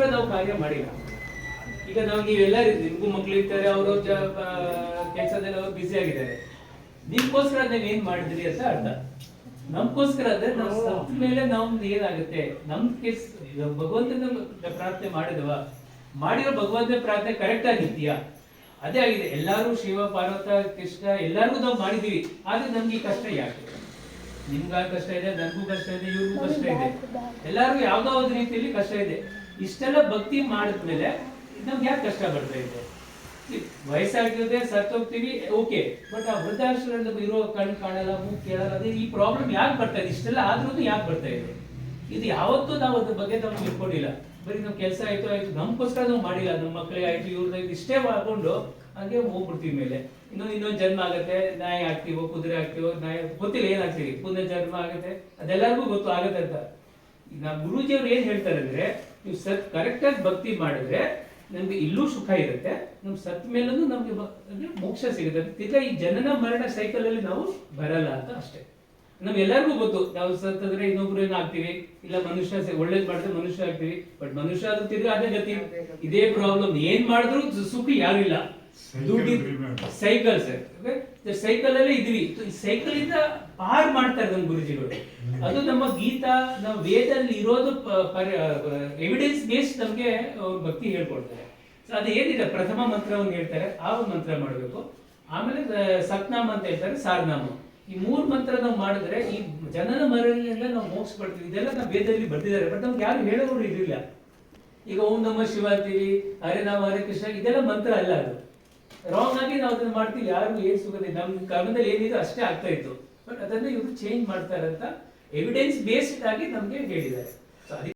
ಅದಕ್ಕೋಸ್ಕರ ನಾವು ಕಾರ್ಯ ಮಾಡಿಲ್ಲ. ಈಗ ನಾವು ನೀವೆಲ್ಲ ನಿಮ್ಗೂ ಮಕ್ಳು ಇರ್ತಾರೆ, ಅವರು ಕೆಲಸದಲ್ಲಿ ಅವರು ಬ್ಯುಸಿ ಆಗಿದ್ದಾರೆ. ನಿಮ್ಗೋಸ್ಕರ ನೀವ್ ಏನ್ ಮಾಡಿದ್ರಿ ಅಂತ ಅರ್ಥ. ನಮ್ಗೋಸ್ಕರ ಅಂದ್ರೆ ನಾವು ಸತ್ತ ಮೇಲೆ ನಮ್ದು ಏನಾಗುತ್ತೆ, ನಮ್ ಕೇಸ್ ಭಗವಂತನ ಪ್ರಾರ್ಥನೆ ಮಾಡಿದವ, ಮಾಡಿರೋ ಭಗವಂತನ ಪ್ರಾರ್ಥನೆ ಕರೆಕ್ಟ್ ಆಗಿದ್ಯಾ? ಅದೇ ಆಗಿದೆ. ಎಲ್ಲಾರು ಶಿವ ಪಾರ್ವತ ಕೃಷ್ಣ ಎಲ್ಲಾರ್ಗು ನಾವು ಮಾಡಿದೀವಿ, ಆದ್ರೆ ನಮ್ಗೆ ಈ ಕಷ್ಟ ಯಾಕೆ? ನಿಮ್ಗ ಕಷ್ಟ ಇದೆ, ನನ್ಗೂ ಕಷ್ಟ ಇದೆ, ಇವ್ರಿಗೂ ಕಷ್ಟ ಇದೆ, ಎಲ್ಲಾರ್ಗು ಯಾವ್ದೋ ಒಂದು ರೀತಿಯಲ್ಲಿ ಕಷ್ಟ ಇದೆ. ಇಷ್ಟೆಲ್ಲ ಭಕ್ತಿ ಮಾಡಿದ್ಮೇಲೆ ನಮ್ಗೆ ಯಾಕೆ ಕಷ್ಟ ಬರ್ತಾ ಇದೆ? ವಯಸ್ಸಾಗಿರುತ್ತೆ, ಸತ್ತೋಗ್ತೀವಿ, ಓಕೆ, ಬಟ್ ಆ ವೃದ್ಧಾಶ್ರಮದಲ್ಲಿ ಇರೋ ಕಣ್ಣು ಕಾಣಲ್ಲ, ಮೂಗು ಕೇಳಲ್ಲ, ಅದೇ ಈ ಪ್ರಾಬ್ಲಮ್ ಯಾಕೆ ಬರ್ತಾ ಇದೆ? ಇಷ್ಟೆಲ್ಲ ಆದ್ರೂ ಯಾಕೆ ಬರ್ತಾ ಇದೆ? ಇದು ಯಾವತ್ತೂ ನಾವು ಅದ್ರ ಬಗ್ಗೆ ನಾವು ತಿಳ್ಕೊಂಡಿಲ್ಲ. ಬರೀ ನಾವು ಕೆಲಸ ಆಯ್ತು ನಮ್ಗೋಸ್ಕರ ನಾವು ಮಾಡಿಲ್ಲ. ನಮ್ಮ ಮಕ್ಕಳೇ ಆಯ್ತು, ಇವ್ರದ್ದು ಇಷ್ಟೇ ಮಾಡ್ಕೊಂಡು ಹಂಗೆ ಹೋಗ್ಬಿಡ್ತೀವಿ. ಮೇಲೆ ಇನ್ನೊಂದು ಜನ್ಮ ಆಗುತ್ತೆ, ನಾಯಿ ಆಗ್ತೀವೋ ಕುದುರೆ ಆಗ್ತೀವೋ, ನಾಯಿ ಗೊತ್ತಿಲ್ಲ ಏನಾಗ್ತೀವಿ, ಪುನಃ ಜನ್ಮ ಆಗುತ್ತೆ, ಅದೆಲ್ಲರಿಗೂ ಗೊತ್ತು ಆಗತ್ತೆ ಅಂತ. ಈಗ ನಾವು ಗುರೂಜಿಯವ್ರು ಏನ್ ಹೇಳ್ತಾರೆ ಅಂದ್ರೆ, ನೀವು ಕರೆಕ್ಟ್ ಆಗಿ ಭಕ್ತಿ ಮಾಡಿದ್ರೆ ನಮ್ಗೆ ಇಲ್ಲೂ ಸುಖ ಇರುತ್ತೆ, ನಮ್ ಸತ್ ಮೇಲೂ ನಮ್ಗೆ ಅಂದ್ರೆ ಮೋಕ್ಷ ಸಿಗುತ್ತೆ. ತಿರ್ಗಾ ಈ ಜನನ ಮರಣ ಸೈಕಲ್ ಅಲ್ಲಿ ನಾವು ಬರಲ್ಲ ಅಂತ ಅಷ್ಟೇ. ನಮ್ಗೆಲ್ಲರಿಗೂ ಗೊತ್ತು, ನಾವು ಸತ್ತಂದ್ರೆ ಇನ್ನೊಬ್ರು ಏನಾಗ್ತೀವಿ, ಇಲ್ಲ ಮನುಷ್ಯ ಒಳ್ಳೇದ್ ಮಾಡಿದ್ರೆ ಮನುಷ್ಯ ಆಗ್ತೀವಿ, ಬಟ್ ಮನುಷ್ಯ ಆದ್ರೂ ತಿರ್ಗಾ ಅದೇ ಗತಿ, ಇದೇ ಪ್ರಾಬ್ಲಮ್. ಏನ್ ಮಾಡಿದ್ರು ಸುಖ ಯಾರಿಲ್ಲ. ದುಡ್ಡಿ ಸೈಕಲ್ ಸರ್, ಸೈಕಲ್ ಅಲ್ಲೇ ಇದೀವಿ. ಈ ಸೈಕಲ್ ಇಂದ ಪಾರ್ ಮಾಡ್ತಾರೆ ನಮ್ಮ ಗುರುಜಿಗಳು. ಅದು ನಮ್ಮ ಗೀತಾ, ನಮ್ಮ ವೇದಲ್ಲಿ ಇರೋದು ಎವಿಡೆನ್ಸ್ ಬೇಸ್ಡ್ ನಮ್ಗೆ ಭಕ್ತಿ ಹೇಳ್ಕೊಡ್ತಾರೆ. ಸೊ ಅದು ಏನಿದೆ, ಪ್ರಥಮ ಮಂತ್ರವನ್ನು ಹೇಳ್ತಾರೆ, ಆ ಮಂತ್ರ ಮಾಡಬೇಕು. ಆಮೇಲೆ ಸತ್ನಾಮ ಅಂತ ಹೇಳ್ತಾರೆ, ಸಾರನಾಮ. ಈ 3 ಮಂತ್ರ ನಾವು ಮಾಡಿದ್ರೆ ಈ ಜನನ ಮರಣದಿಂದ ನಾವು ಮೋಕ್ಷ ಪಡ್ತೀವಿ. ಇದೆಲ್ಲ ನಾವು ವೇದದಲ್ಲಿ ಬರ್ತಿದ್ದಾರೆ, ಬಟ್ ನಮ್ಗೆ ಯಾರು ಹೇಳೋರು ಇರಲಿಲ್ಲ. ಈಗ ಓಂ ನಮಃ ಶಿವ ಅಂತೀವಿ, ಹರೇ ನಾಮ ಹರೇ ಕೃಷ್ಣ, ಇದೆಲ್ಲ ಮಂತ್ರ ಅಲ್ಲ. ಅದು ರಾಂಗ್ ಆಗಿ ನಾವು ಅದನ್ನ ಮಾಡ್ತೀವಿ. ಯಾರು ಏನ್ ಸುಖದ ನಮ್ ಕರ್ಮದಲ್ಲಿ ಏನಿದೆ ಅಷ್ಟೇ ಆಗ್ತಾ ಇತ್ತು, ಬಟ್ ಅದನ್ನ ಇವರು ಚೇಂಜ್ ಮಾಡ್ತಾರೆ ಅಂತ ಎವಿಡೆನ್ಸ್ ಬೇಸ್ಡ್ ಆಗಿ ನಮ್ಗೆ ಹೇಳಿದ್ದಾರೆ.